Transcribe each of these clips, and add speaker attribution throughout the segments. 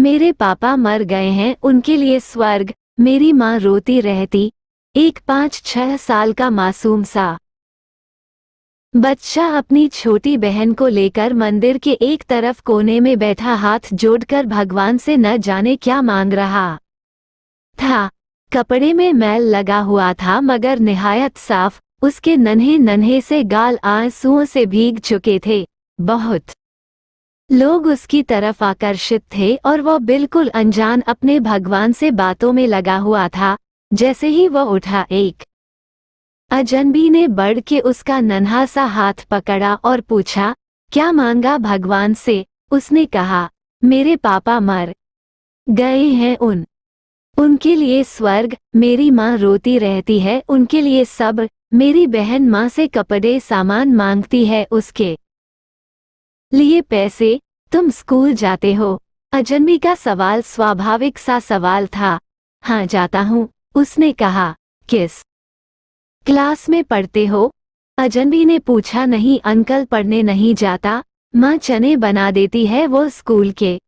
Speaker 1: मेरे पापा मर गए हैं, उनके लिए स्वर्ग। मेरी माँ रोती रहती। एक 5-6 साल का मासूम सा बच्चा अपनी छोटी बहन को लेकर मंदिर के एक तरफ कोने में बैठा हाथ जोड़कर भगवान से न जाने क्या मांग रहा था। कपड़े में मैल लगा हुआ था मगर निहायत साफ। उसके नन्हे नन्हे से गाल आंसुओं से भीग चुके थे। बहुत लोग उसकी तरफ आकर्षित थे और वह बिल्कुल अनजान अपने भगवान से बातों में लगा हुआ था। जैसे ही वह उठा, एक अजनबी ने बढ़ के उसका नन्हा सा हाथ पकड़ा और पूछा, क्या मांगा भगवान से? उसने कहा, मेरे पापा मर गए हैं, उनके लिए स्वर्ग। मेरी माँ रोती रहती है, उनके लिए सब्र। मेरी बहन माँ से कपड़े सामान मांगती है, उसके लिए पैसे। तुम स्कूल जाते हो? अजनबी का सवाल स्वाभाविक सा सवाल था। हाँ, जाता हूँ, उसने कहा। किस क्लास में पढ़ते हो? अजनबी ने पूछा। नहीं अंकल, पढ़ने नहीं जाता। माँ चने बना देती है, वो स्कूल के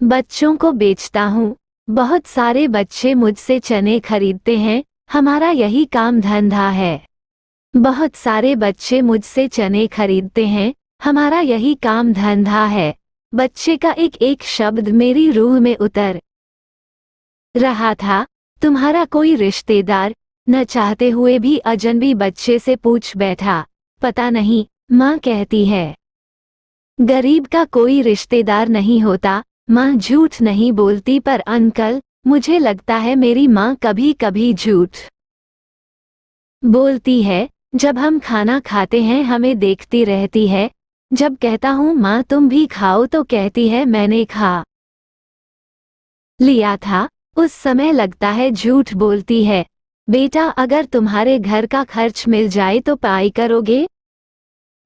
Speaker 1: बच्चों को बेचता हूँ। बहुत सारे बच्चे मुझसे चने खरीदते हैं, हमारा यही काम धंधा है। बहुत सारे बच्चे मुझसे चने खरीदते हैं, हमारा यही काम धंधा है। बच्चे का एक एक शब्द मेरी रूह में उतर रहा था। तुम्हारा कोई रिश्तेदार? न चाहते हुए भी अजनबी बच्चे से पूछ बैठा। पता नहीं, माँ कहती है गरीब का कोई रिश्तेदार नहीं होता। माँ झूठ नहीं बोलती, पर अंकल, मुझे लगता है मेरी माँ कभी कभी झूठ बोलती है। जब हम खाना खाते हैं हमें देखती रहती है। जब कहता हूँ माँ तुम भी खाओ तो कहती है मैंने खा लिया था। उस समय लगता है झूठ बोलती है। बेटा, अगर तुम्हारे घर का खर्च मिल जाए तो पढ़ाई करोगे?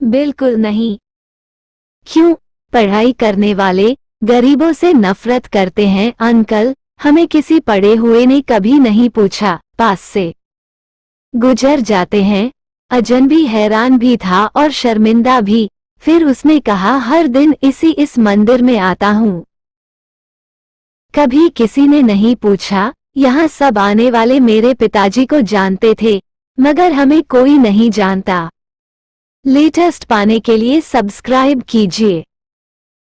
Speaker 1: बिल्कुल नहीं। क्यों? पढ़ाई करने वाले गरीबों से नफरत करते हैं अंकल। हमें किसी पढ़े हुए ने कभी नहीं पूछा, पास से गुजर जाते हैं। अजनबी हैरान भी था और शर्मिंदा भी। फिर उसने कहा, हर दिन इस मंदिर में आता हूँ। कभी किसी ने नहीं पूछा। यहाँ सब आने वाले मेरे पिताजी को जानते थे, मगर हमें कोई नहीं जानता। लेटेस्ट पाने के लिए सब्सक्राइब कीजिए।